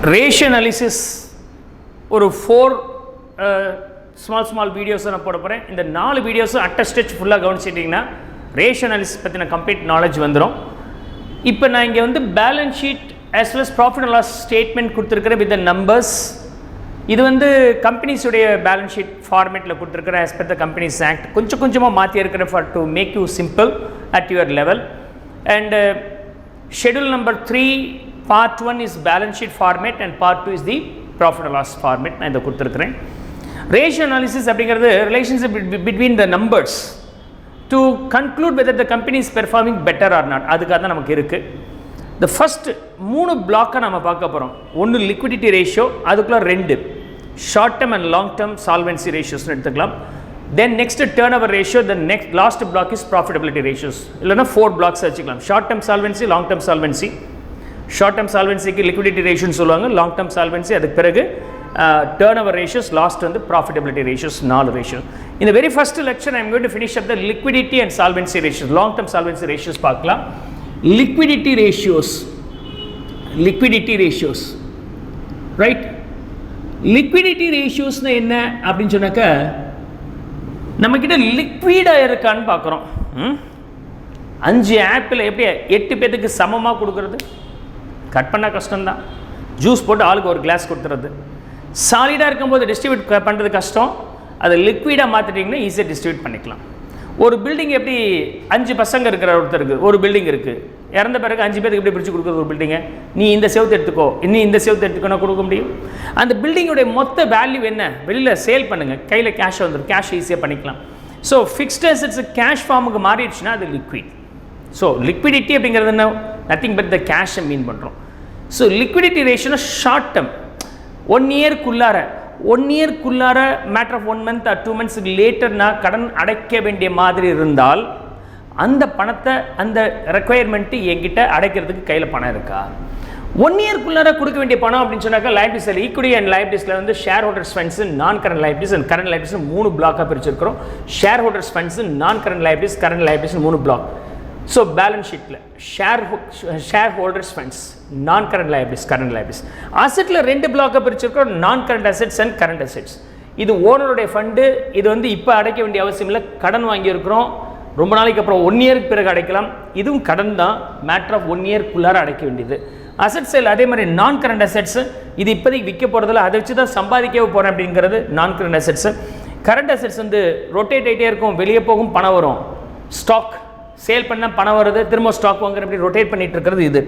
Ratio analysis ஒரு 4 small வீடியோஸை நான் போட போகிறேன். இந்த 4 வீடியோஸும் அட் அ ஸ்டெச் ஃபுல்லாக கவனிச்சிட்டிங்கன்னா ரேஷியோ அனாலிசிஸ் பற்றின கம்ப்ளீட் நாலேஜ் வந்துடும். இப்போ நான் இங்கே வந்து balance sheet as well as profit and loss statement கொடுத்துருக்கிறேன் வித் த நம்பர்ஸ். இது வந்து கம்பெனிஸுடைய பேலன்ஸ் ஷீட் ஃபார்மேட்டில் கொடுத்துருக்கிறேன் as per the Companies Act. கொஞ்சம் கொஞ்சமாக மாற்றி இருக்கிறேன் for to make you simple at your level. And schedule number 3 part 1 is balance sheet format and part 2 is the profit and loss format. நான் இதை கொடுத்துருக்கிறேன். Ratio analysis அப்படிங்கிறது relationship between the numbers to conclude whether the company is performing better or not. அதுக்காக தான் நமக்கு இருக்குது. the first 3 பிளாக்கை நம்ம பார்க்க போகிறோம். ஒன்று லிக்விடிட்டி ரேஷியோ, அதுக்குள்ள 2 short term and long term solvency ரேஷியோஸ்னு எடுத்துக்கலாம். Then next turn over ratio, then next last block is profitability ratios. இல்லைனா 4 பிளாக்ஸ் வச்சுக்கலாம். Short term solvency, long term solvency. Short term சால்வென்சிக்கு லிக்விடிட்டி ரேஷியோன்னு சொல்லுவாங்க. லாங் டேர்ம் சால்வென்சி அதுக்கு பிறகு turn over ratios, last வந்து ப்ராஃபிட்டபிலிட்டி ரேஷியோஸ். 4 ரேஷியோ. இந்த very first lecture I am going to finish up the liquidity and solvency ratios. Long term solvency ratios பார்க்கலாம். Liquidity ratios, right. Liquidity ரேஷியோஸ்னா என்ன அப்படின்னு சொன்னாக்க, நம்மக்கிட்ட லிக்விடாக இருக்கான்னு பார்க்குறோம். 5 ஆப்பிள் எப்படி 8 பேருக்கு சமமாக கொடுக்குறது? கட் பண்ணால் கஷ்டம்தான். ஜூஸ் போட்டு ஆளுக்கு ஒரு கிளாஸ் கொடுத்துறது. சாலிடாக இருக்கும்போது டிஸ்ட்ரிபியூட் பண்ணுறது கஷ்டம். அதை லிக்விடாக மாற்றிட்டிங்கன்னா ஈஸியாக டிஸ்ட்ரிபியூட் பண்ணிக்கலாம். ஒரு பில்டிங் எப்படி 5 பசங்க இருக்கிற ஒருத்தருக்கு ஒரு பில்டிங் இருக்குது, இறந்த பிறகு 5 பேருக்கு எப்படி பிரித்து கொடுக்குறது ஒரு பில்டிங்கை? நீ இந்த செவத்து எடுத்துக்கோ, இன்னும் இந்த செவத்து எடுத்துக்கோனா கொடுக்க முடியும். அந்த பில்டிங்குடைய மொத்த வேல்யூ என்ன? வெளியில் சேல் பண்ணுங்கள், கையில் கேஷ் வந்துடும், கேஷ் ஈஸியாக பண்ணிக்கலாம். ஸோ ஃபிக்ஸ்ட் அசெட்ஸ் கேஷ் ஃபார்முக்கு மாறிடுச்சுன்னா அது லிக்விட். ஸோ லிக்விடிட்டி அப்படிங்கிறது என்ன? நத்திங் பட் த கேஷை மீன் பண்ணுறோம். ஸோ லிக்விடிட்டி ரேஷியோனா ஷார்ட் டேர்ம் 1 இயர்க்குள்ளார matter of 1 month or 2 months லேட்டர்னா கடன் அடைக்க வேண்டிய மாதிரி இருந்தால் அந்த பணத்தை, அந்த ரெக்குயர்மெண்ட்டு என்கிட்ட அடைக்கிறதுக்கு கையில் பணம் இருக்கா? 1 இயர்க்குள்ளார கொடுக்க வேண்டிய பணம் அப்படின்னு சொன்னாக்கா லைபிலிட்டிஸில் ஈக்விட்டி அண்ட் லைபிலிட்டிஸில் வந்து share holders funds, non current liabilities and current liabilities 3 பிளாக்காக பிரிச்சிருக்கிறோம். Share holders funds, non current liabilities, current liabilities 3 பிளாக். ஸோ பேலன்ஸ் ஷீட்டில் share holders funds, non current liabilities, current liabilities. அசெட்டில் 2 பிளாக்காக பிரிச்சிருக்கிறோம், non current assets and current assets. இது ஓனருடைய fund. இது வந்து இப்போ அடைக்க வேண்டிய அவசியம் இல்லை, கடன் வாங்கியிருக்கிறோம், ரொம்ப நாளைக்கு அப்புறம் 1 இயருக்கு பிறகு அடைக்கலாம். இதுவும் கடன் தான், மேட்டர் ஆஃப் 1 இயர்க்குள்ளார அடைக்க வேண்டியது. அசெட் சேல் அதே மாதிரி நான் கரண்ட் அசெட்ஸ். இது இப்போதைக்கு விற்க போகிறதில்ல, அதை வச்சு தான் சம்பாதிக்கவே போகிறேன் அப்படிங்கிறது நான் கரண்ட் அசெட்ஸ். கரண்ட் அசெட்ஸ் வந்து ரொட்டேட் ஆகிட்டே இருக்கும், வெளியே போகும், பணம் வரும். ஸ்டாக் சேல் பண்ணால் பணம் வருது, திரும்ப ஸ்டாக் வாங்குற இப்படி ரொட்டேட் பண்ணிட்டு இருக்கிறது இது.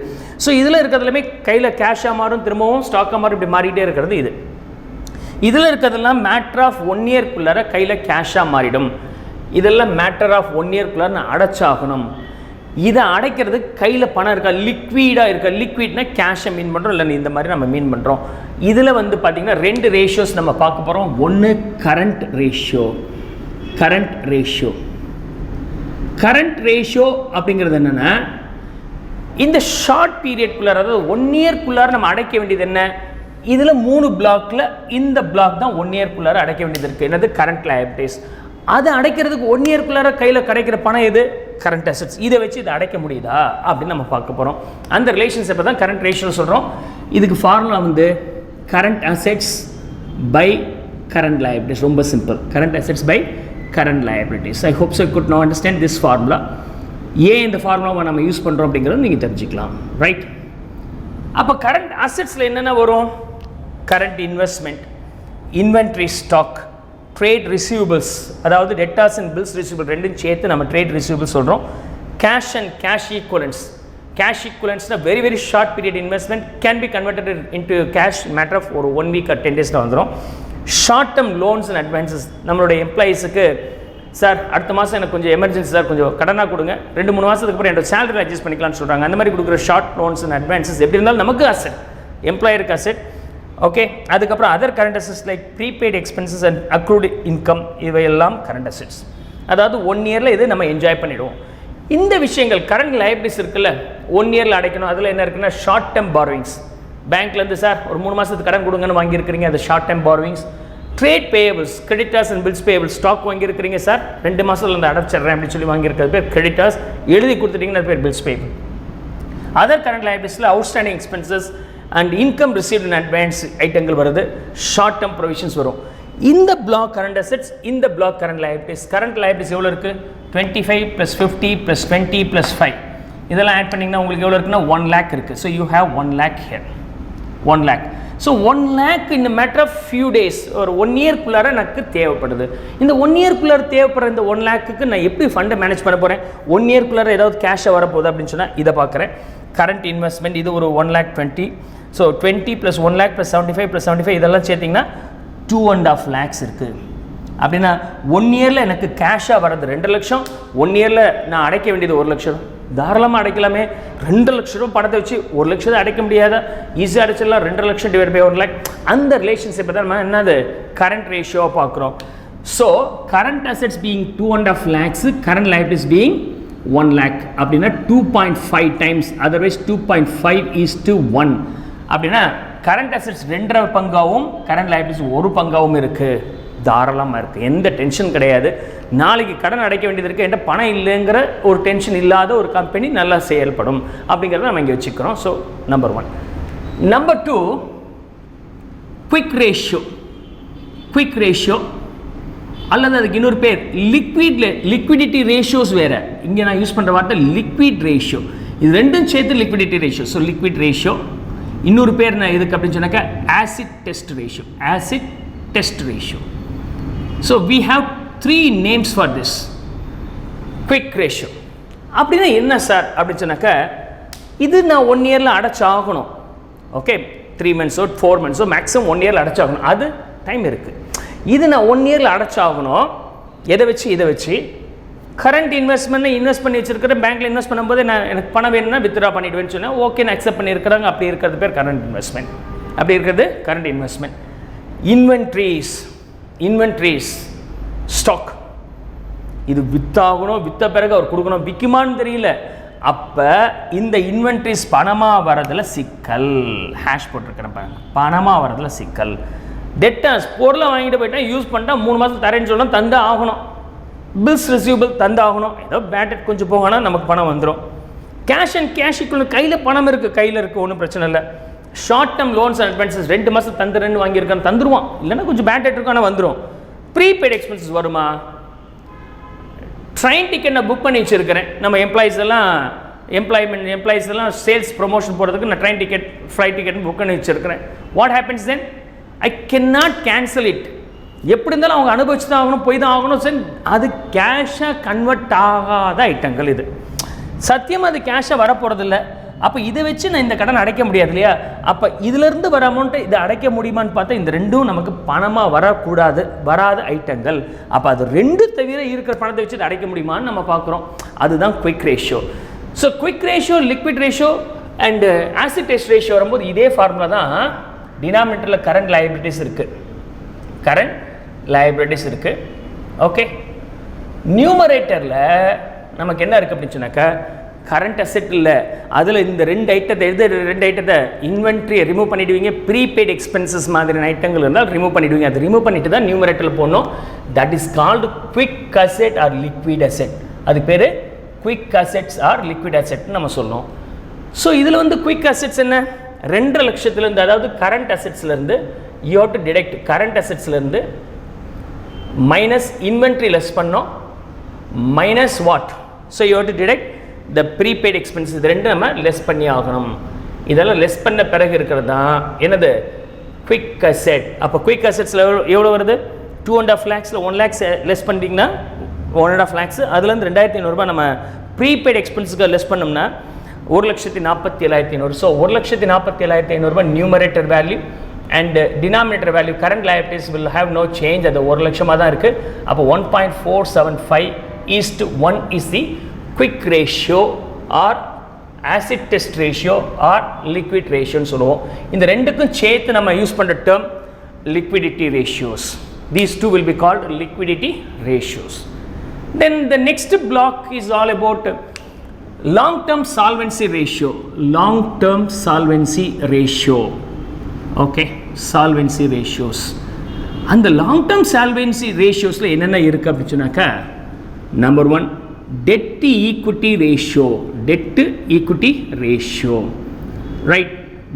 ஸோ இதில் இருக்கிறதுலையுமே கையில் கேஷாக மாறும், திரும்பவும் ஸ்டாக்காக மாறும், இப்படி மாறிட்டே இருக்கிறது இது. இதில் இருக்கிறதெல்லாம் மேட்டர் ஆஃப் 1 இயர்க்குள்ளார கையில் கேஷாக மாறிடும். இதெல்லாம் மேட்டர் ஆஃப் 1 இயர்க்குள்ளார நான் அடைச்சாகணும். இதை அடைக்கிறது கையில் பணம் இருக்கா, லிக்விடாக இருக்கா? லிக்விட்னா கேஷை மீன் பண்ணுறோம், இல்லை இந்த மாதிரி நம்ம மீன் பண்ணுறோம். இதில் வந்து பார்த்திங்கன்னா 2 ரேஷியோஸ் நம்ம பார்க்க போகிறோம். ஒன்று கரண்ட் ரேஷியோ அப்படிங்கிறது என்னென்னா, இந்த ஷார்ட் பீரியட்குள்ளார, அதாவது 1 இயர்க்குள்ளார நம்ம அடைக்க வேண்டியது என்ன? இதில் 3 பிளாக்கில் இந்த பிளாக் தான் 1 இயர்க்குள்ளார அடைக்க வேண்டியது இருக்குது. என்னது? Current liabilities. அதை அடைக்கிறதுக்கு 1 இயர்க்குள்ளார கையில் கிடைக்கிற பணம் எது? Current assets. இதை வச்சு இதை அடைக்க முடியுதா அப்படின்னு நம்ம பார்க்க போகிறோம். அந்த ரிலேஷன்ஷிப்பை தான் கரண்ட் ரேஷியோ சொல்கிறோம். இதுக்கு ஃபார்முலா வந்து current assets by current liabilities. ரொம்ப simple, current assets by current liabilities. I hope so you could now understand this formula. ஏன் இந்த ஃபார்முலாவை நம்ம யூஸ் பண்ணுறோம் அப்படிங்கிறது நீங்கள் தெரிஞ்சுக்கலாம், ரைட்? அப்போ கரண்ட் அசெட்ஸில் என்னென்ன வரும்? Current investment, inventory stock, trade receivables, அதாவது டெட்டார்ஸ் அண்ட் பில்ஸ் ரிசீவபிள் ரெண்டும் சேர்த்து நம்ம ட்ரேட் ரிசீவபிள்ஸ் சொல்கிறோம். கேஷ் அண்ட் கேஷ் ஈக்குவலன்ட்ஸ்னால் very very short period investment can be converted into cash matter of ஒரு 1 week or 10 days வந்துடும். Short term loans and advances, நம்மளுடைய எம்ப்ளாயீஸுக்கு சார் அடுத்த மாதம் எனக்கு கொஞ்சம் எமர்ஜென்சி சார், கொஞ்சம் கடனாக கொடுங்க, 2-3 மாதத்துக்கு அப்புறம் என்னோட சேலரி அட்ஜஸ்ட் பண்ணிக்கலாம்னு சொல்கிறாங்க. அந்த மாதிரி கொடுக்குற ஷார்ட் லோன்ஸ் அண்ட் அட்வான்சஸ் எப்படி இருந்தாலும் நமக்கு அசெட், எம்ப்ளாயருக்கு அசெட். ஓகே, அதுக்கப்புறம் other current assets like prepaid expenses and accrued income, இவையெல்லாம் கரண்ட் அசெட்ஸ். அதாவது 1 இயரில் இது நம்ம என்ஜாய் பண்ணிவிடுவோம். இந்த விஷயங்கள் கரண்ட் லைபிலிட்டிஸ் இருக்குல்ல, 1 இயரில் அடைக்கணும். அதில் என்ன இருக்குன்னா ஷார்ட் டேர்ம் பாரோவிங்ஸ். பேங்க்லேருந்து சார் ஒரு 3 மாதத்துக்கு கடன் கொடுங்கன்னு வாங்கியிருக்கிறீங்க, அது short term borrowings. Trade payables, creditors and bills payables. Stock வாங்கியிருக்கிறீங்க சார், 2 மாதத்தில் அந்த அடைச்சிட்றேன் அப்படின்னு சொல்லி வாங்கியிருக்கிறது பேர் கிரெடிட்டர்ஸ். எழுதி கொடுத்துட்டிங்கன்னா அது பேர் பில்ஸ் பேயபிள். அதர் கரண்ட் லைபிலிட்டிஸில் outstanding expenses, and income received in advance ஐட்டங்கள் வருது, ஷார்ட் டேர்ம் ப்ரொவிஷன்ஸ் வரும். இந்த பிளாக் கரண்ட் அசெட்ஸ், இந்த block current liabilities. Current liabilities எவ்வளோ இருக்குது? 25 + 50 + 20 + 5 இதெல்லாம் ஆட் பண்ணிங்கன்னா உங்களுக்கு எவ்வளோ இருக்குன்னா 1 lakh இருக்குது. So you have 1 lakh here, 1 lakh. So 1 lakh in a matter of few days, ஒரு 1 yearக்குள்ளார எனக்கு தேவைப்படுது. இந்த 1 yearக்குள்ளார தேவைப்படுற இந்த 1 lakhக்கு நான் எப்படி ஃபண்டை மேனேஜ் பண்ண போகிறேன்? 1 yearக்குள்ளார ஏதாவது கேஷாக வரப்போகுது அப்படின்னு சொன்னால் இதை பார்க்குறேன். கரண்ட் இன்வெஸ்ட்மெண்ட் இது ஒரு 1,20,000. ஸோ 20 + 1 lakh + 75 + 75 இதெல்லாம் சேர்த்திங்கன்னா 2.5 lakhs இருக்குது. அப்படின்னா 1 yearல எனக்கு கேஷாக வர்றது 2 லட்சம், 1 yearல நான் அடைக்க வேண்டியது 1 லட்சம். தாராளமாக அடைக்கலாமே. 2 லட்ச ரூபா பணத்தை வச்சு 1 லட்சத்தை அடைக்க முடியாதா? ஈஸியாக அடைச்சிடலாம். 2 லட்சம் / 1 lakh. அந்த ரிலேஷன்ஷிப்பை தான் நம்ம என்னது கரண்ட் ரேஷியோவை பார்க்குறோம். So current assets being 2.5 lakhs, current liabilities being 1 lakh அப்படின்னா 2.5 times, அதர்வைஸ் 2.5:1 அப்படின்னா கரண்ட் அசெட்ஸ் 2.5 பங்காகவும் கரண்ட் லைபிலிட்டிஸ் 1 பங்காகவும் இருக்குது. தாராளமாக இருக்குது, எந்த டென்ஷன் கிடையாது. நாளைக்கு கடன் அடைக்க வேண்டியது இருக்குது, என்கிட்ட பணம் இல்லைங்கிற ஒரு டென்ஷன் இல்லாத ஒரு கம்பெனி நல்லா செயல்படும் அப்படிங்கிறத நம்ம இங்கே வச்சுக்கிறோம். So number 1. Number 2, quick ratio. Quick ratio அல்லது அதுக்கு இன்னொரு பேர் லிக்விடிட்டி ரேஷியோஸ் வேறு. இங்கே நான் யூஸ் பண்ணுற வார்த்தை லிக்விட் ரேஷியோ. இது ரெண்டும் சேர்த்து liquidity ratio. So liquid ratio. இன்னொரு பேர் நான் எதுக்கு அப்படின்னு சொன்னாக்கா acid test ratio. Acid test ratio. So we have 3 names for this. Quick ratio அப்படின்னா என்ன சார் அப்படின்னு சொன்னாக்கா, இது நான் 1 yearல அடைச்சாகணும். ஓகே, 3 months 4 months மேக்ஸிமம் 1 yearல அடைச்சாகணும். அது டைம் இருக்குது. இது நான் 1 yearல அடைச்சாகணும். எதை வச்சு? இதை வச்சு. கரண்ட் இன்வெஸ்ட்மெண்ட்டை இன்வெஸ்ட் பண்ணி வச்சிருக்கிறேன். பேங்க்கில் இன்வெஸ்ட் பண்ணும்போது நான் எனக்கு பணம் வேணும்னா வித்ட்ரா பண்ணிவிடுவேன்னு சொன்னேன். ஓகே, நான் அக்செப்ட் பண்ணியிருக்கிறாங்க. அப்படி இருக்கிறது பேர் கரண்ட் இன்வெஸ்ட்மெண்ட். அப்படி இருக்கிறது கரண்ட் இன்வெஸ்ட்மெண்ட். இன்வென்ட்ரிஸ் ஸ்டாக், இது வித்தாகணும். விற்ற பிறகு அவர் கொடுக்கணும். விற்குமான்னு தெரியல. அப்போ இந்த இன்வென்ட்ரிஸ் பணமாக வரதில் சிக்கல். ஹேஷ் போட்டிருக்கிறேன் பாருங்க, பணமாக வரதில் சிக்கல். டெட்டர்ஸ் பொருளை வாங்கிட்டு போயிட்டா யூஸ் பண்ணிட்டா 3 மாதம் தரேன்னு சொல்லணும், தந்து ஆகணும். பில்ஸ் ரிசீவபிள் தந்து ஆகணும். ஏதோ பேட்டட் கொஞ்சம் போகனா நமக்கு பணம் வந்துடும். கேஷ் அண்ட் கேஷுக்குள்ள கையில் பணம் இருக்குது, கையில் இருக்குது, ஒன்றும் பிரச்சனை இல்லை. Short term loans and advances 2 மாதம் தந்துடுன்னு வாங்கியிருக்கான்னு தந்துடுவான். இல்லைன்னா கொஞ்சம் பேட் இருக்கும், வந்துடும். ப்ரீபெய்ட் எக்ஸ்பென்சஸ் வருமா? ட்ரெயின் டிக்கெட் நான் புக் பண்ணி வச்சுருக்கிறேன். நம்ம எம்ப்ளாயீஸ் எல்லாம் சேல்ஸ் ப்ரொமோஷன் போகிறதுக்கு நான் train ticket, flight ticket book பண்ணி வச்சுருக்கிறேன். What happens then? I can not cancel it. எப்படி இருந்தாலும் அவங்க அனுபவிச்சு தான் ஆகணும், போய் தான் ஆகணும். சரி, அது கேஷாக கன்வெர்ட் ஆகாத ஐட்டங்கள். இது சத்தியமாக அது கேஷாக வரப்போகிறதில்ல. அப்போ இதை வச்சு நான் இந்த கடன் அடைக்க முடியாது இல்லையா? அப்போ இதிலிருந்து வர அமௌண்ட்டை இதை அடைக்க முடியுமான்னு பார்த்தா இந்த ரெண்டும் நமக்கு பணமாக வராத ஐட்டங்கள். அப்போ அது 2 தவிர இருக்கிற பணத்தை வச்சு அடைக்க முடியுமான்னு நம்ம பார்க்குறோம். அதுதான் quick ratio. So quick ratio, liquid ratio and acid test ratio வரும்போது இதே ஃபார்முலா தான். டினாமினேட்டரில் கரண்ட் லைபிலிட்டிஸ் இருக்குது, கரண்ட் லைபிலிட்டிஸ் இருக்குது. ஓகே, நியூமரேட்டரில் நமக்கு என்ன இருக்குது அப்படின்னு சொன்னாக்கா கரண்ட் அசெட் இல்லை. அதில் இந்த 2 ஐட்டத்தை இன்வென்ட்ரியை ரிமூவ் பண்ணிவிடுவீங்க. ப்ரீபெய்ட் எக்ஸ்பென்சஸ் மாதிரியான ஐட்டங்கள் இருந்தால் ரிமூவ் பண்ணிவிடுவீங்க. அது ரிமூவ் பண்ணிட்டு தான் நியூமரேட்டரில் போடணும். That is called quick asset or liquid asset. அது பேர் குவிக் அசெட்ஸ் ஆர் லிக்விட் அசெட்னு நம்ம சொல்லணும். ஸோ இதில் வந்து குவிக் அசெட்ஸ் என்ன? 2 லட்சத்துலேருந்து, அதாவது கரண்ட் அசெட்ஸ்லேருந்து you have to detect. Current அசெட்ஸ்லேருந்து மைனஸ் இன்வென்ட்ரி லெஸ் பண்ணோம், minus what? So you have to detect the prepaid expenses. இது 2 நம்ம லெஸ் பண்ணி ஆகணும். இதெல்லாம் லெஸ் பண்ண பிறகு இருக்கிறது தான் என்னது? Quick asset. அப்போ குவிக் அசெட்ஸில் எவ்வளோ வருது? 2.5 lakhs 1 lakh லெஸ் பண்ணிட்டீங்கன்னா 1.5 lakhs. அதுலேருந்து 2,500 நம்ம ப்ரீபெய்ட் எக்ஸ்பென்ஸுக்கு லெஸ் பண்ணோம்னா 1,47,500. So 1,47,500 numerator value and denominator value current liabilities will have no change. அது 1 லட்சமாக தான் இருக்குது. அப்போ 1.475:1 is the quick ratio or acid test ratio or liquid ரேஷியோன்னு சொல்லுவோம். இந்த ரெண்டுக்கும் சேர்த்து நம்ம யூஸ் பண்ணுற term liquidity ratios. These two will be called liquidity ratios. Then the next block is all about long-term solvency ratio. Long-term solvency ratio. Okay, solvency ratios. And the long-term solvency ratios la enna irukku apdi sonaka, number 1 debt to equity ratio. Debt to equity ratio, right?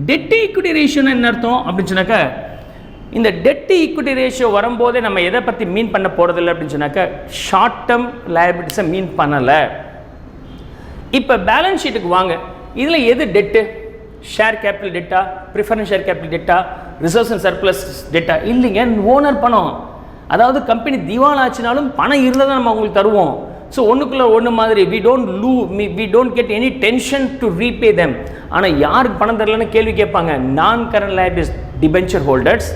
Debt equity ரேஷியோன்னு என்ன அர்த்தம் அப்படின்னு சொன்னாக்கா, இந்த dead equity ratio வரும்போதே நம்ம எதை பற்றி மீன் பண்ண போகிறதில்ல அப்படின்னு சொன்னாக்கா, ஷார்ட் டேர்ம் லைபிலிட்டிஸை மீன் பண்ணலை. இப்போ பேலன்ஸ் ஷீட்டுக்கு வாங்க, இதில் எது டெட்டு? ஷேர் கேபிட்டல் டெட்டா, ப்ரிஃபரன்ஸ் ஷேர் கேபிட்டல் டெட்டா, ரிசர்வ்ஸ் அண்ட் சர்ப்ளஸ் டெட்டா? இல்லைங்க, ஓனர் பணம். அதாவது கம்பெனி திவால் ஆச்சுனாலும் பணம் இருந்தால் தான் நம்ம அவங்களுக்கு தருவோம். ஸோ ஒன்றுக்குள்ளே ஒன்று மாதிரி we don't get any tension to repay them. ஆனால் யாருக்கு பணம் தரலன்னு கேள்வி கேட்பாங்க. Non current liabilities debenture holders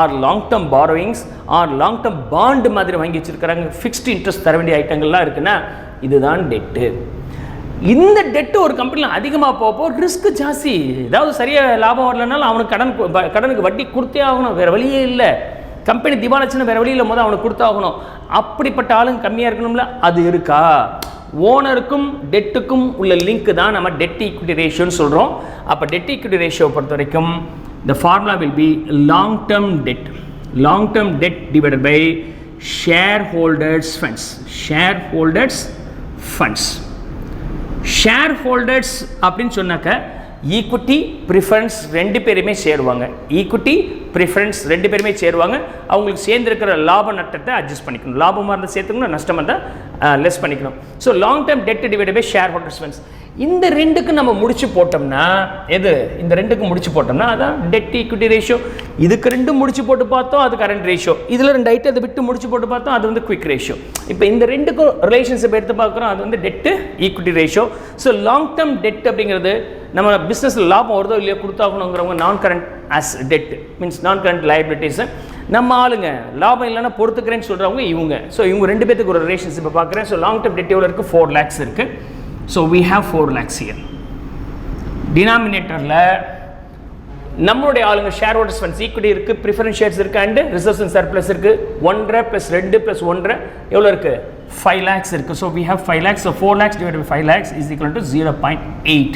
or long term borrowings or long term bond மாதிரி வாங்கி வச்சுருக்கிறாங்க, ஃபிக்ஸ்டு இன்ட்ரெஸ்ட் தர வேண்டிய ஐட்டங்கள்லாம் இருக்குன்னா இதுதான் டெட்டு. இந்த டெட்டு ஒரு கம்பெனியில் அதிகமாக போகப்போ ரிஸ்க் ஜாஸ்தி. ஏதாவது சரியாக லாபம் வரலனாலும் அவனுக்கு கடனுக்கு வட்டி கொடுத்தே ஆகணும், வேறு வழியே இல்லை. கம்பெனி திவாலாச்சுன்னா வேறு வழியில் போது அவனுக்கு கொடுத்தாகணும். அப்படிப்பட்ட ஆளுங்க கம்மியாக இருக்கணும்ல, அது இருக்கா? ஓனருக்கும் டெட்டுக்கும் உள்ள லிங்க் தான் நம்ம டெட் ஈக்விட்டி ரேஷியோன்னு சொல்கிறோம். அப்போ டெட் ஈக்விட்டி ரேஷியோ பொறுத்த வரைக்கும் the formula will be long term debt divided by shareholders funds. shareholders அப்படின்னு சொன்னாக்க ஈக்விட்டி ப்ரிஃபரன்ஸ் ரெண்டு பேருமே சேருவாங்க. அவங்களுக்கு சேர்ந்துருக்கிற லாப நட்டத்தை அட்ஜஸ்ட் பண்ணிக்கணும். லாபமாக இருந்தால் சேர்த்துக்கணும், நஷ்டமாக இருந்தால் லெஸ் பண்ணிக்கணும். So long term debt divided by share holders funds. இந்த ரெண்டுக்கு நம்ம முடிச்சு போட்டோம்னா அதான் டெட் ஈக்விட்டி ரேஷியோ. இதுக்கு ரெண்டும் முடிச்சு போட்டு பார்த்தோம், அது கரண்ட் ரேஷியோ. இதில் ரெண்டு ஐட்டத்தை விட்டு முடிச்சு போட்டு பார்த்தோம், அது வந்து குவிக் ரேஷியோ. இப்போ இந்த ரெண்டுக்கும் ரிலேஷன்ஷிப் எடுத்து பார்க்குறோம், அது வந்து debt equity ratio. So long term debt அப்படிங்கிறது நம்ம பிஸ்னஸில் லாபம் வருதோ இல்லையோ கொடுத்தாகணுங்கிறவங்க non current as debt means non current liabilities. நம்ம ஆளுங்க லாபம் இல்லைன்னா பொறுத்துக்கிறேன்னு சொல்கிறவங்க இவங்க. ஸோ இவங்க ரெண்டு பேத்துக்கு ஒரு ரிலேஷன்ஷிப்பை பார்க்குறேன். ஸோ லாங் டேர்ம் டெட் எவ்வளோ இருக்குது? 4 lakhs இருக்குது. So we have 4 lakhs here. Denominatorல நம்மளுடைய ஆளுங்க ஷேர் ஹோல்டர்ஸ் ஃபண்ட்ஸ் ஈக்விட்டி இருக்குது, ப்ரிஃபரன்ஸ் ஷேர்ஸ் இருக்குது, அண்ட் ரிசர்வ்ஸ் அண்ட் சர்ப்ளஸ் இருக்குது. 1.5 + 2 + 1.5 எவ்வளோ இருக்குது? 5 lakhs இருக்குது. So we have 5 lakhs. So 4 lakhs divided by 5 lakhs is equal to 0.8.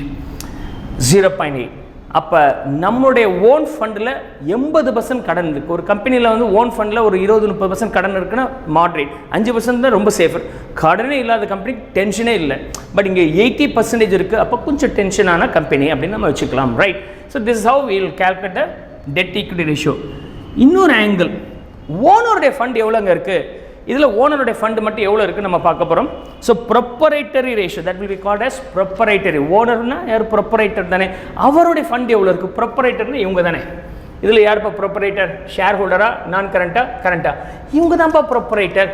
அப்போ நம்மளுடைய ஓன் ஃபண்டில் 80% கடன் இருக்குது. ஒரு கம்பெனியில் வந்து ஓன் ஃபண்டில் ஒரு 20-30% கடன் இருக்குன்னா மாட்ரேட், 5% தான் ரொம்ப சேஃபர். கடனே இல்லாத கம்பெனிக்கு டென்ஷனே இல்லை. பட் இங்கே 80% இருக்குது. அப்போ கொஞ்சம் டென்ஷனான கம்பெனி அப்படின்னு நம்ம வச்சுக்கலாம், right? So this is how we will calculate the debt equity ratio. இன்னொரு ஆங்கிள், ஓனருடைய ஃபண்ட் எவ்வளோங்க இருக்குது? இதில் ஓனருடைய ஃபண்ட் மட்டும் எவ்வளோ இருக்குன்னு நம்ம பார்க்க போகிறோம். So proprietary ratio that will be called as proprietary. ஓனர்னா யார்? ப்ரொப்பரைட்டர் தானே. அவருடைய ஃபண்ட் எவ்வளோ இருக்குது? ப்ரொப்பரைட்டர்னா இவங்க தானே. இதில் யாருப்பா ப்ரொப்பரைட்டர்? ஷேர் ஹோல்டரா, நான் கரண்டா? இவங்க தான்ப்பா ப்ரொப்பரைட்டர்.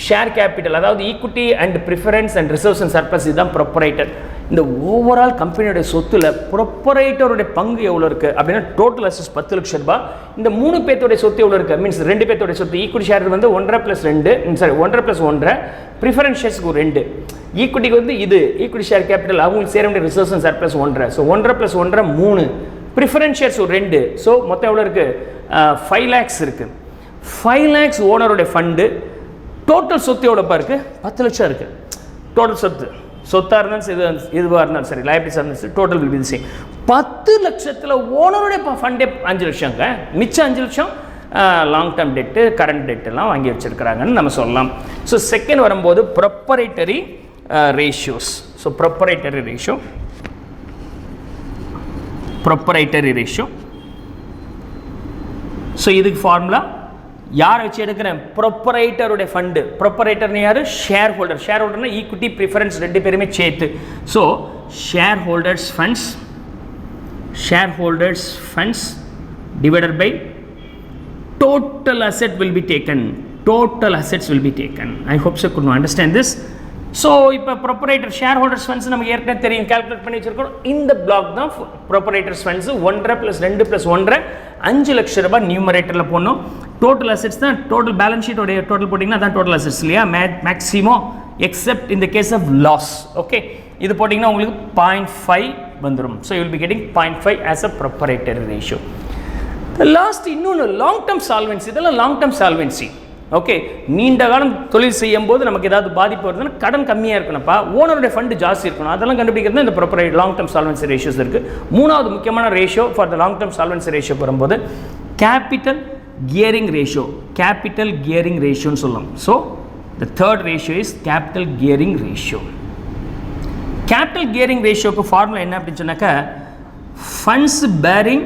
ஷேர் கேபிட்டல் அதாவது equity and preference and reserves and surplus இதுதான் ப்ரொப்பரைட்டர். இந்த ஓவரால் கம்பெனியோடைய சொத்துல ப்ரொப்பரைட்டருடைய பங்கு எவ்வளோ இருக்குது அப்படின்னா டோட்டல் அசெட்ஸ் 10 லட்சம் ரூபாய். இந்த 3 பேர்த்தோடைய சொத்து எவ்வளோ இருக்குது? மீன்ஸ் 2 பேர்த்தோடைய சொத்து. ஈக்விட்டி ஷேர் வந்து 1.5 + 2 1.5 + 1.5, ப்ரிஃபரன்ஸ் ஷேர்ஸ்க்கு 2. ஈக்விட்டிக்கு வந்து இது ஈக்விட்டி ஷேர் கேபிட்டல் அவங்களுக்கு சேர வேண்டிய reserves and surplus 1.5. So 1.5 + 1.5 3, preference shares 2. So மொத்தம் எவ்வளோ இருக்குது? 5 lakhs இருக்குது. 5 lakhs ஓனருடைய ஃபண்டு. டோட்டல் சொத்து எவ்வளோப்பா இருக்குது? 10 லட்சம் இருக்குது. டோட்டல் சொத்தாக இருந்தாலும் சரி, இதுவாக இருந்தாலும் சரி, லைபிலிட்டிஸாக இருந்தாலும் சரி, total will be the same. 10 லட்சத்தில் ஓனருடைய ஃபண்டே 5 லட்சங்க. மிச்சம் 5 லட்சம் லாங் டேர்ம் டெட்டு, கரண்ட் டெட்டெல்லாம் வாங்கி வச்சுருக்கிறாங்கன்னு நம்ம சொல்லலாம். ஸோ செகண்ட் வரும்போது proprietary ratios. So proprietary ratio. So இதுக்கு ஃபார்முலா யாரை வச்சு எடுக்கிறேன்? ப்ரொப்பரைட்டருடைய ஃபண்டு. ப்ரொப்பரைட்டர்னு யார்? ஷேர் ஹோல்டர்னா ஈக்விட்டி ப்ரிஃபரன்ஸ் ரெண்டு பேருமே சேர்த்து. So share holders funds divided by total asset will be taken. I hope so good understand this. So இப்போ ப்ரொப்பரைட்டர் ஷேர் ஹோல்டர்ஸ் ஃபண்ட்ஸ் நமக்கு ஏற்கனவே தெரியும், கால்குலேட் பண்ணி வச்சிருக்கோம். இந்த பிளாக் தான் ப்ரொப்பரைட்டர்ஸ் ஃபண்ட்ஸ். 1.5 + 2 + 1.5 5 லட்சம் ரூபாய் நியூமரேட்டரில் போடணும். டோட்டல் அசெட்ஸ் தான் டோட்டல் பேலன்ஸ் ஷீட்டோடைய டோட்டல் போட்டிங்கன்னா தான் டோட்டல் அசெட்ஸ் இல்லையா? மேக்ஸிமம் எக்ஸெப்ட் இந்த கேஸ் ஆஃப் லாஸ். ஓகே, இது போட்டிங்கன்னா உங்களுக்கு 0.5 வந்துடும். So you will be getting 0.5 as a proprietary ratio. Last இன்னொன்று லாங் டேர்ம் சால்வென்சி. இதெல்லாம் லாங் டேர்ம் சால்வென்சி. ஓகே, நீண்ட காலம் தொழில் செய்யும் போது நமக்கு ஏதாவது பாதிப்பு வருதுன்னா கடன் கம்மியாக இருக்கணும்ப்பா, ஓனருடைய ஃபண்டு ஜாஸ்தி இருக்கணும். அதெல்லாம் கண்டுபிடிக்கிறது இந்த proprietary long term solvency ratios இருக்குது. மூணாவது முக்கியமான ratio for the long term solvency ratio வரும்போது கேபிட்டல் கியரிங் ரேஷியோன்னு சொல்லலாம். So the third ratio is capital gearing ரேஷியோக்கு ஃபார்முலா என்ன அப்படின்னு சொன்னாக்கா, funds bearing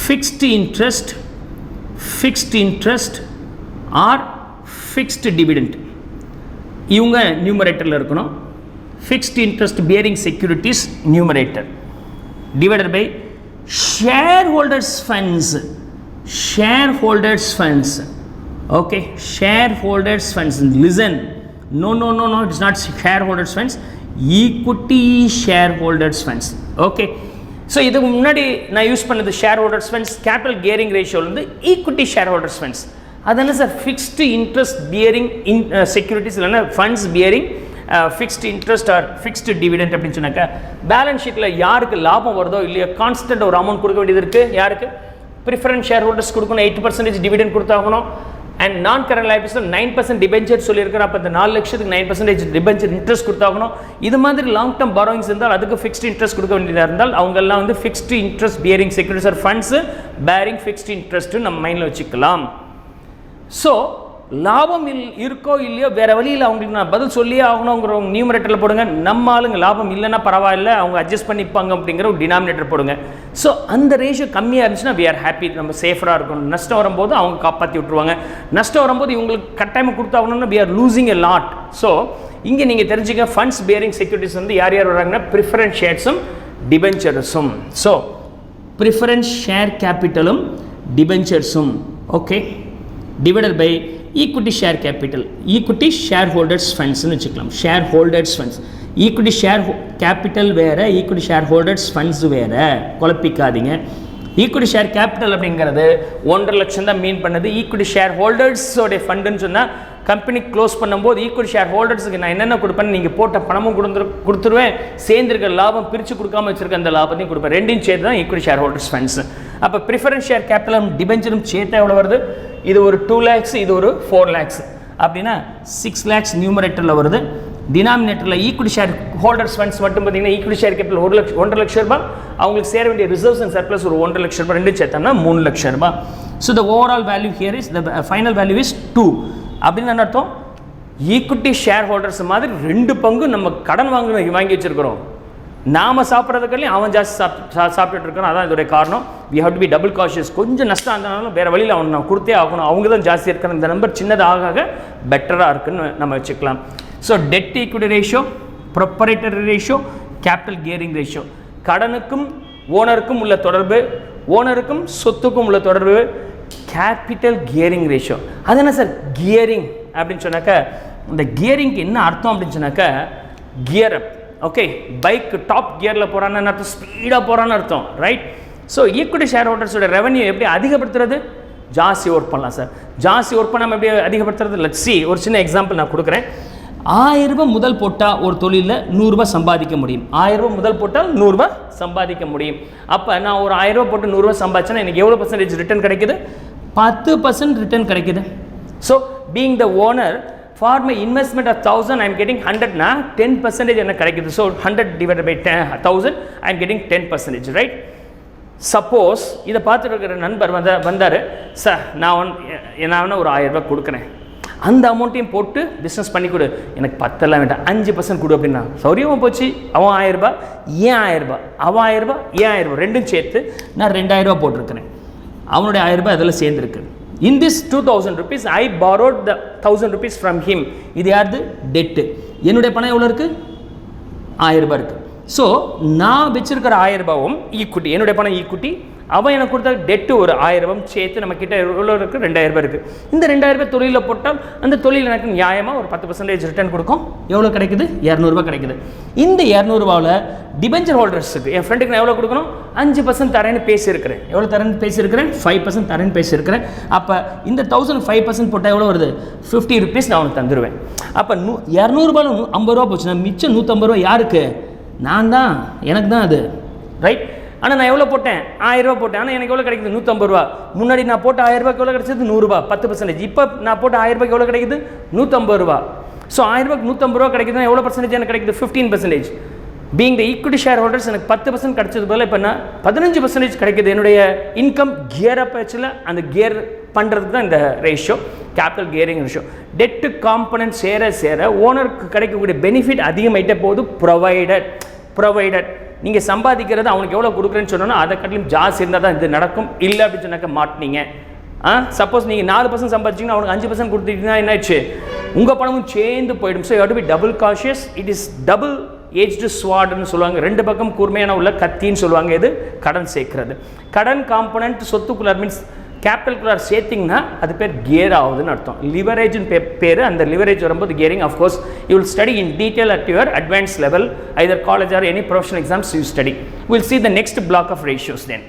fixed interest or fixed dividend. இவங்க நியூமரேட்டரில் இருக்கணும். Fixed interest bearing securities numerator divided by shareholders funds. Okay, shareholders funds. Listen, no, it's not shareholders funds, equity shareholders funds. Okay, so இதுக்கு முன்னாடி நான் use பண்ணது shareholders funds capital gearing ratio வந்து equity shareholders funds. அதனால sir fixed interest bearing securities இல்லைன்னா funds bearing fixed interest or fixed dividend அப்படின்னு சொன்னாக்கா balance ஷீட்டில் யாருக்கு லாபம் வருதோ இல்லையா கான்ஸ்டன்ட் ஒரு அமௌண்ட் கொடுக்க வேண்டியது இருக்குது. யாருக்கு? ப்ரிஃபரன்ஸ் ஷேர் ஹோல்டர்ஸ் கொடுக்கணும், 8% டிவிடெண்ட் கொடுத்தாகணும். அண்ட் நான் கரண்ட் லைபிலிட்டிஸில் 9% டிபெஞ்சர் சொல்லியிருக்கிறேன். அப்போ இந்த 4 லட்சத்துக்கு 9% டிபெஞ்சர் இன்ட்ரெஸ்ட் கொடுத்தாகணும். இது மாதிரி லாங் டேர்ம் பாரோயிங்ஸ் இருந்தால் அதுக்கு ஃபிக்ஸ்ட் இன்ட்ரெஸ்ட் கொடுக்க வேண்டியதாக இருந்தால் அவங்கெல்லாம் வந்து fixed interest bearing securities or funds bearing fixed interest நம்ம மைண்டில் வச்சுக்கலாம். ஸோ லாபம் இருக்கோ இல்லையோ வேறு வழியில் அவங்களுக்கு நான் பதில் சொல்லியே ஆகணுங்கிற நியூமரேட்டரில் போடுங்க. நம்ம ஆளுங்க லாபம் இல்லைன்னா பரவாயில்ல, அவங்க அட்ஜஸ்ட் பண்ணிப்பாங்க அப்படிங்கிற ஒரு டினாமினேட்டர் போடுங்க. ஸோ அந்த ரேஷியோ கம்மியாக இருந்துச்சுன்னா வி ஆர் ஹாப்பி, நம்ம சேஃபராக இருக்கணும். நஷ்டம் வரும்போது அவங்க காப்பாற்றி விட்டுருவாங்க. நஷ்டம் வரும்போது இவங்களுக்கு கட்டாயமாக கொடுத்தாகணும்னா we are losing a lot. So இங்கே நீங்கள் தெரிஞ்சுக்க ஃபண்ட்ஸ் பேரிங் செக்யூரிட்டிஸ் வந்து யார் யார் வராங்கன்னா ப்ரிஃபரன்ஸ் ஷேர்ஸும் டிபெஞ்சர்ஸும். ஸோ ப்ரிஃபரன்ஸ் ஷேர் கேபிட்டலும் டிபெஞ்சர்ஸும் okay divided by equity share capital, equity share holders ஃபண்ட்ஸ்னு வச்சுக்கலாம். Share holders funds, equity share capital வேறு, ஈக்விட்டி ஷேர் ஹோல்டர்ஸ் ஃபண்ட்ஸ் வேறு, குழப்பிக்காதீங்க. ஈக்விட்டி ஷேர் கேபிட்டல் அப்படிங்கிறது 1.5 லட்சம் தான் மீன் பண்ணது. ஈக்விட்டி ஷேர் ஹோல்டர்ஸோடைய ஃபண்டுன்னு சொன்னால் கம்பெனி க்ளோஸ் பண்ணும்போது ஈக்விட்டி ஷேர் ஹோல்டர்ஸுக்கு நான் என்னென்ன கொடுப்பேன்னு நீங்கள் போட்ட பணமும் கொடுத்துருவேன், சேர்ந்துருக்க லாபம் பிரித்து கொடுக்காம வச்சுருக்க அந்த லாபத்தையும் கொடுப்பேன். ரெண்டையும் சேர்த்து தான் ஈக்விட்டி ஷேர் ஹோல்டர்ஸ் ஃபண்ட்ஸ். அப்போ ப்ரிஃபரன்ஸ் ஷேர் கேபிட்டலும் டிபெஞ்சரும் சேர்த்து எவ்வளோ வருது? இது ஒரு 2 lakhs, இது ஒரு 4 lakhs. அப்படின்னா 6 lakhs நியூமரேட்டரில் வருது. டினாமினேட்டரில் ஈக்விட்டி ஷேர் ஹோல்டர்ஸ் ஃபண்ட்ஸ் மட்டும் பார்த்தீங்கன்னா ஈக்விட்டி ஷேர் கேபிட்டல் 1.5 லட்சம் ரூபாய், அவங்களுக்கு சேர வேண்டிய ரிசர்வ்ஸ் அண்ட் சர்ப்ளஸ் ஒரு 1.5 லட்சம் ரூபாய், ரெண்டு சேர்த்தோம்னா 3 லட்சம் ரூபாய். So the overall value here is the final value is 2. அப்படின்னு என்ன அர்த்தம்? ஈக்விட்டி ஷேர் ஹோல்டர்ஸ் மாதிரி 2 பங்கு நம்ம கடன் வாங்கி வச்சிருக்கிறோம். நாம் சாப்பிட்றதுக்கெல்லாம் அவன் ஜாஸ்தி சாப்பிட்டுட்டு இருக்கிறோம். அதான் இதோடைய காரணம். We have to be double cautious. கொஞ்சம் நஷ்டம் இருந்தாலும் வேறு வழியில் அவன் நான் கொடுத்தே ஆகணும். அவங்க தான் ஜாஸ்தி இருக்கிற இந்த நம்பர் சின்னதாக பெட்டராக இருக்குன்னு நம்ம வச்சுக்கலாம். So debt equity ratio, proprietary ratio, capital gearing ratio, கடனுக்கும் ஓனருக்கும் உள்ள தொடர்பு, ஓனருக்கும் சொத்துக்கும் உள்ள தொடர்பு, கேபிட்டல் கியரிங் ரேஷியோ. அது என்ன சார் கியரிங் அப்படின்னு சொன்னாக்கா, இந்த கியரிங்க்கு என்ன அர்த்தம் அப்படின்னு சொன்னாக்கா gear up. Okay, bike top கியரில் போகிறான்னு அர்த்தம், ஸ்பீடாக போகிறான்னு அர்த்தம், ரைட்? ஸோ ஈக்விட்டி ஷேர் ஹோல்டர்ஸோட ரெவன்யூ எப்படி அதிகப்படுத்துறது? ஜாஸ்தி ஒர்க் பண்ணலாம் சார். ஜாஸ்தி ஒர்க் பண்ணாமல் எப்படி அதிகப்படுத்துறது? Let's see. ஒரு சின்ன எக்ஸாம்பிள் நான் கொடுக்குறேன். 1000 ரூபாய் முதல் போட்டால் ஒரு தொழிலில் 100 ரூபாய் சம்பாதிக்க முடியும். 1000 ரூபாய் முதல் போட்டால் 100 ரூபாய் சம்பாதிக்க முடியும். அப்போ நான் ஒரு 1000 ரூபாய் போட்டு 100 ரூபாய் சம்பாதிச்சேன்னா எனக்கு எவ்வளோ % ரிட்டர்ன் கிடைக்குது? 10% ரிட்டர்ன் கிடைக்குது. So being the owner, for my investment of 1000 I am getting 100 na 10% என்ன கிடைக்குது. So 100 divided by 1000 I am getting 10%, right? Suppose இதை பார்த்துட்டு இருக்கிற நண்பர் வந்தார், சார் நான் ஒரு 1000 ரூபாய் கொடுக்குறேன், அந்த அமௌண்ட்டையும் போட்டு பிஸ்னஸ் பண்ணி கொடு, எனக்கு 10 வேண்டாம் 5% கொடு அப்படின்னா சௌரியமாக போச்சு. அவன் 1000 ரூபாய், ஏன் 1000 ரூபாய், அவன் 1000 ரூபாய், ஏன் 1000 ரூபாய், ரெண்டும் சேர்த்து நான் 2000 ரூபாய் போட்டிருக்கிறேன். அவனுடைய 1000 ரூபாய் அதில் சேர்ந்துருக்கு. In this 2000 rupees I borrowed the 1000 rupees from him. இது யாருது? டெட்டு. என்னுடைய பணம் எவ்வளோ இருக்குது? 1000 ரூபாய் இருக்குது. ஸோ நான் வச்சிருக்கிற 1000 ரூபாவும் ஈக்குட்டி, என்னுடைய பணம் ஈக்குட்டி, அவன் எனக்கு கொடுத்தா டெட்டு ஒரு 1000 ரூபாய் சேர்த்து நம்ம கிட்ட எவ்வளோ இருக்குது? 2000 ரூபாய் இருக்குது. இந்த 2000 ரூபாய் தொழிலில் போட்டால் அந்த தொழில் எனக்கு நியாயமாக ஒரு 10% ரிட்டர்ன் கொடுக்கும். எவ்வளோ கிடைக்குது? 200 ரூபாய் கிடைக்குது. இந்த 200 ரூபாவில் டிபெஞ்சர் ஹோல்டர்ஸுக்கு என் ஃப்ரெண்டுக்கு நான் எவ்வளோ கொடுக்கணும்? 5% தரேன்னு பேசியிருக்கிறேன். எவ்வளோ தரேன்னு பேசியிருக்கிறேன்? 5% தரேன்னு பேசியிருக்கிறேன். அப்போ இந்த 1000 5% போட்டால் எவ்வளோ வருது? 50 rupees நான் அவனுக்கு தந்துடுவேன். அப்போ 200 ரூபாயில் 50 ரூபா போச்சுன்னா மிச்சம் 150 ரூபா யாருக்கு? நான் தான், எனக்கு தான் அது, ரைட்? ஆனால் நான் எவ்வளோ போட்டேன்? 1000 ரூபா போட்டேன். ஆனால் எனக்கு எவ்வளோ கிடைக்குது? 150 ரூபா. முன்னாடி நான் போட்ட 1000 ரூபாய்க்கு எவ்வளோ கிடைச்சது? 100 ரூபா, 10%. இப்போ நான் போட்ட 1000 ரூபாய்க்கு எவ்வளோ கிடைக்குது? 150 ரூபா. ஸோ 1000 ரூபாய்க்கு 150 ரூபா கிடைக்குதுன்னா எவ்வளோ % எனக்கு கிடைக்குது? 15%. Being the equity share holders எனக்கு 10% கிடைச்சது போல இப்போ நான் 15% கிடைக்குது. என்னுடைய இன்கம் கியர் அப் ஆச்சுல, அந்த கியர் பண்ணுறதுக்கு தான் இந்த ratio, capital gearing ratio. Debt component சேர சேர ஓனருக்கு கிடைக்கக்கூடிய பெனிஃபிட் அதிகமாகிட்டே போகுது. Provided provided. நீங்கள் சம்பாதிக்கிறது அவனுக்கு எவ்வளோ கொடுக்குறேன்னு சொன்னோன்னா அதை கட்டிலும் ஜாஸ்தி இருந்தால் தான் இது நடக்கும். இல்லை அப்படின்னு சொன்னாக்க மாட்டினீங்க. சப்போஸ் நீங்கள் 4% சம்பாதிச்சிங்கன்னா அவனுக்கு 5% கொடுத்துட்டீங்கன்னா என்ன ஆச்சு, உங்கள் பணமும் சேர்ந்து போயிடும். So you have to be double cautious. It is double edged ஸ்வார்டுன்னு சொல்லுவாங்க. 2 பக்கம் கூர்மையான உள்ள கத்தின்னு சொல்லுவாங்க. இது கடன் சேர்க்கிறது. கடன் காம்பனண்ட் சொத்துக்குள்ளார் மீன்ஸ் கேபிட்டல்குள்ளார் சேர்த்திங்கன்னா அது பேர் கியர் ஆகுதுன்னு அர்த்தம். லிவரேஜ்னு பேர். அந்த லிவரேஜ் வரும்போது gearing. Of course you will study in detail at your advance level, either college or any professional exams you study. Will see the next block of ratios then.